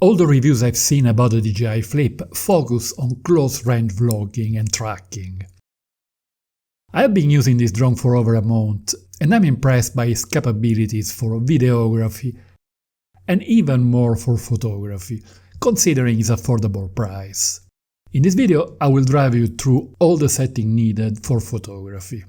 All the reviews I've seen about the DJI Flip focus on close-range vlogging and tracking. I have been using this drone for over a month, and I'm impressed by its capabilities for videography and even more for photography, considering its affordable price. In this video, I will drive you through all the settings needed for photography.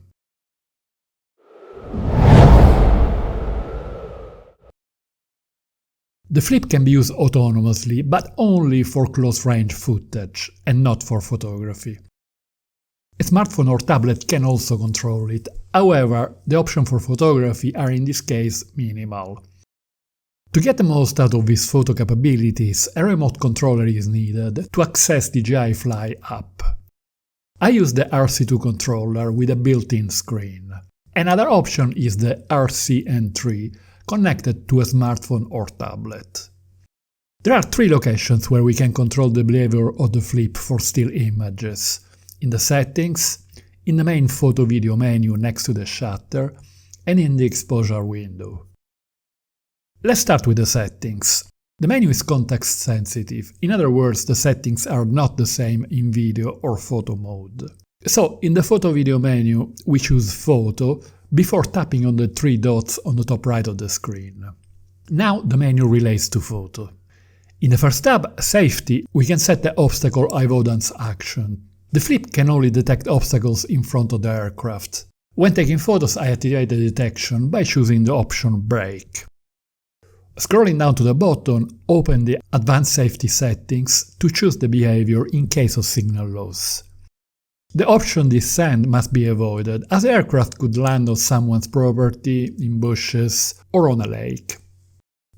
The Flip can be used autonomously, but only for close-range footage, and not for photography. A smartphone or tablet can also control it, however, the options for photography are in this case minimal. To get the most out of these photo capabilities, a remote controller is needed to access DJI Fly app. I use the RC2 controller with a built-in screen. Another option is the RCN3, connected to a smartphone or tablet. There are three locations where we can control the behavior of the Flip for still images: in the settings, in the main photo-video menu next to the shutter, and in the exposure window. Let's start with the settings. The menu is context sensitive, in other words, the settings are not the same in video or photo mode. So, in the photo-video menu, we choose Photo before tapping on the three dots on the top right of the screen. Now the menu relates to photo. In the first tab, Safety, we can set the obstacle avoidance action. The Flip can only detect obstacles in front of the aircraft. When taking photos, I activate the detection by choosing the option Brake. Scrolling down to the bottom, open the Advanced Safety Settings to choose the behavior in case of signal loss. The option Descend must be avoided, as the aircraft could land on someone's property, in bushes, or on a lake.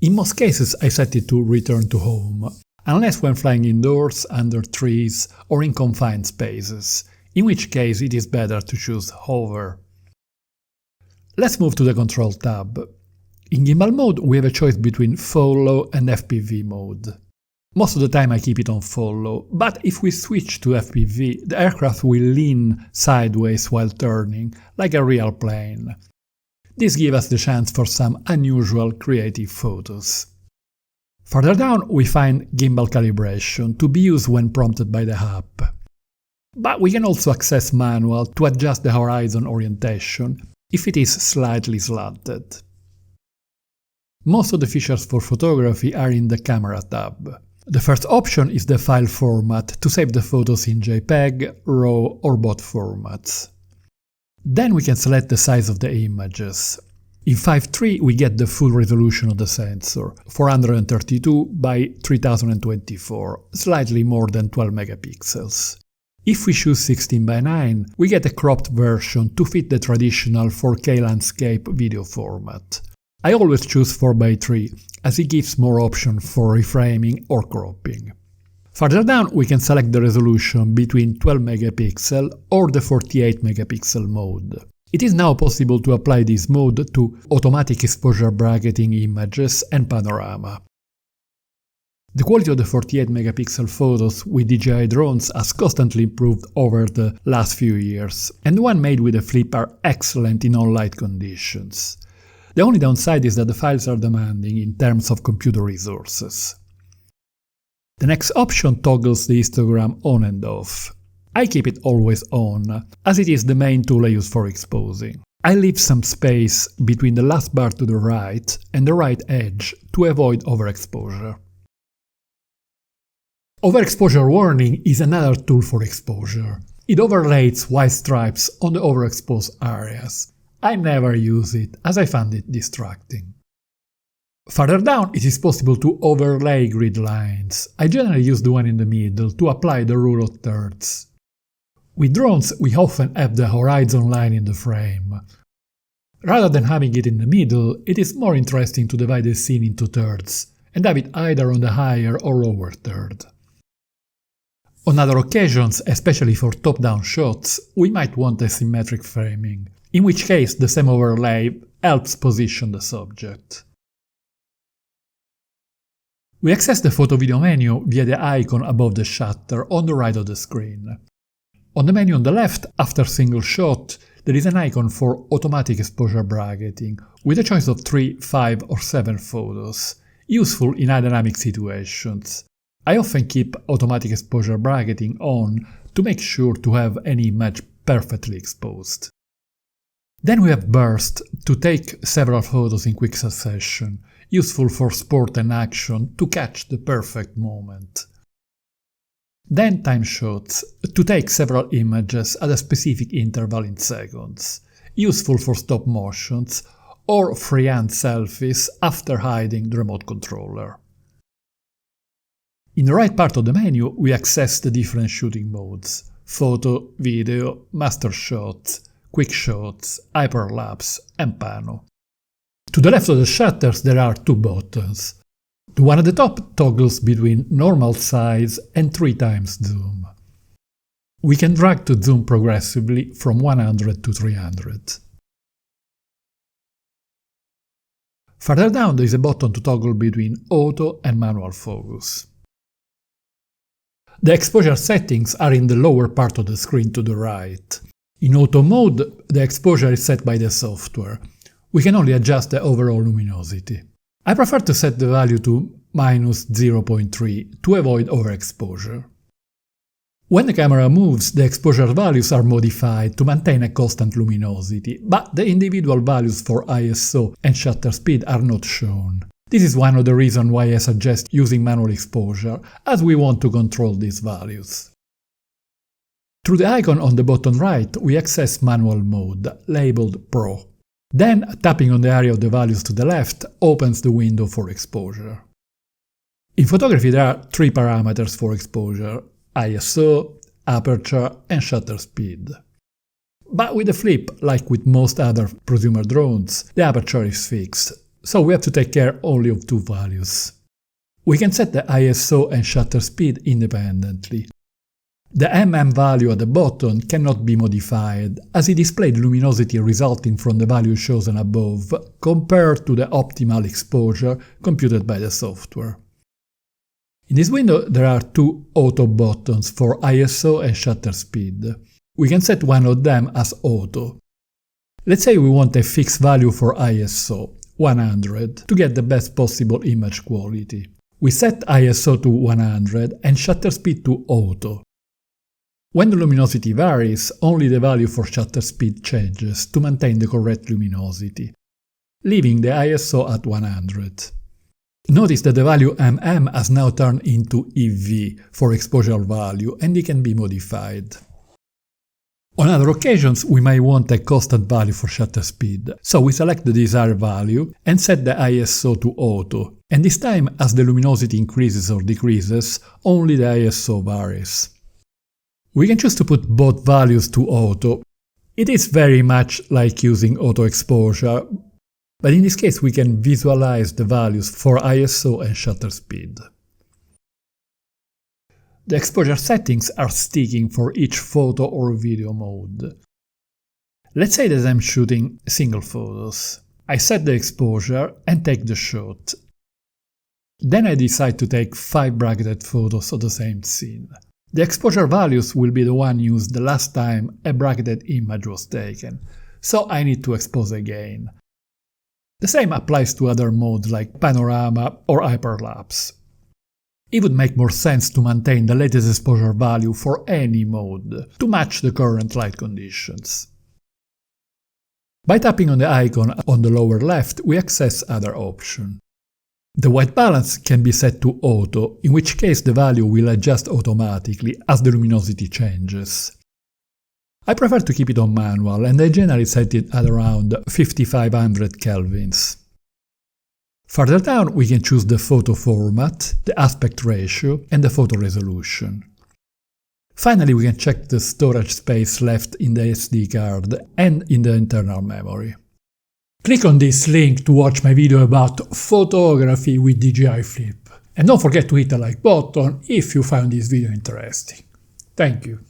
In most cases, I set it to Return to Home, unless when flying indoors, under trees, or in confined spaces, in which case it is better to choose Hover. Let's move to the Control tab. In gimbal mode, we have a choice between Follow and FPV mode. Most of the time I keep it on Follow, but if we switch to FPV, the aircraft will lean sideways while turning, like a real plane. This gives us the chance for some unusual creative photos. Further down we find Gimbal Calibration, to be used when prompted by the app. But we can also access Manual to adjust the horizon orientation if it is slightly slanted. Most of the features for photography are in the Camera tab. The first option is the file format, to save the photos in JPEG, RAW or both formats. Then we can select the size of the images. In 5.3 we get the full resolution of the sensor, 432 by 3024, slightly more than 12 megapixels. If we choose 16 by 9, we get a cropped version to fit the traditional 4K landscape video format. I always choose 4x3, as it gives more options for reframing or cropping. Further down we can select the resolution between 12 megapixel or the 48 megapixel mode. It is now possible to apply this mode to automatic exposure bracketing images and panorama. The quality of the 48 megapixel photos with DJI drones has constantly improved over the last few years, and the one made with the Flip are excellent in all light conditions. The only downside is that the files are demanding in terms of computer resources. The next option toggles the histogram on and off. I keep it always on, as it is the main tool I use for exposing. I leave some space between the last bar to the right and the right edge to avoid overexposure. Overexposure warning is another tool for exposure. It overlays white stripes on the overexposed areas. I never use it, as I found it distracting. Further down, it is possible to overlay grid lines. I generally use the one in the middle to apply the rule of thirds. With drones, we often have the horizon line in the frame. Rather than having it in the middle, it is more interesting to divide the scene into thirds, and have it either on the higher or lower third. On other occasions, especially for top-down shots, we might want asymmetric framing, in which case the same overlay helps position the subject. We access the photo-video menu via the icon above the shutter on the right of the screen. On the menu on the left, after single shot, there is an icon for automatic exposure bracketing, with a choice of 3, 5 or 7 photos. useful in high dynamic situations. I often keep automatic exposure bracketing on to make sure to have an image perfectly exposed. Then we have burst to take several photos in quick succession, useful for sport and action to catch the perfect moment. Then time shots to take several images at a specific interval in seconds, useful for stop motions or freehand selfies after hiding the remote controller. In the right part of the menu we access the different shooting modes: photo, video, master shots, quick shots, hyperlapse and pano. To the left of the shutters there are two buttons. The one at the top toggles between normal size and 3 times zoom. We can drag to zoom progressively from 100 to 300. Further down there is a button to toggle between auto and manual focus. The exposure settings are in the lower part of the screen to the right. In auto mode, the exposure is set by the software. We can only adjust the overall luminosity. I prefer to set the value to -0.3 to avoid overexposure. When the camera moves, the exposure values are modified to maintain a constant luminosity, but the individual values for ISO and shutter speed are not shown. This is one of the reasons why I suggest using manual exposure, as we want to control these values. Through the icon on the bottom right, we access manual mode, labeled Pro. Then, tapping on the area of the values to the left opens the window for exposure. In photography there are 3 parameters for exposure: ISO, aperture and shutter speed. But with the Flip, like with most other prosumer drones, the aperture is fixed, so we have to take care only of 2 values. We can set the ISO and shutter speed independently. The value at the bottom cannot be modified, as it displays luminosity resulting from the value chosen above, compared to the optimal exposure computed by the software. In this window there are 2 auto buttons for ISO and shutter speed. We can set one of them as auto. Let's say we want a fixed value for ISO, 100, to get the best possible image quality. We set ISO to 100 and shutter speed to auto. When the luminosity varies, only the value for shutter speed changes to maintain the correct luminosity, leaving the ISO at 100. Notice that the value has now turned into EV for exposure value and it can be modified. On other occasions we may want a constant value for shutter speed, so we select the desired value and set the ISO to auto, and this time as the luminosity increases or decreases, only the ISO varies. We can choose to put both values to auto. It is very much like using auto exposure, but in this case we can visualize the values for ISO and shutter speed. The exposure settings are sticking for each photo or video mode. Let's say that I'm shooting single photos. I set the exposure and take the shot. Then I decide to take 5 bracketed photos of the same scene. The exposure values will be the one used the last time a bracketed image was taken, so I need to expose again. The same applies to other modes like panorama or hyperlapse. It would make more sense to maintain the latest exposure value for any mode, to match the current light conditions. By tapping on the icon on the lower left, we access other options. The white balance can be set to auto, in which case the value will adjust automatically as the luminosity changes. I prefer to keep it on manual and I generally set it at around 5500 kelvins. Further down we can choose the photo format, the aspect ratio and the photo resolution. Finally we can check the storage space left in the SD card and in the internal memory. Click on this link to watch my video about photography with DJI Flip. And don't forget to hit the like button if you found this video interesting. Thank you.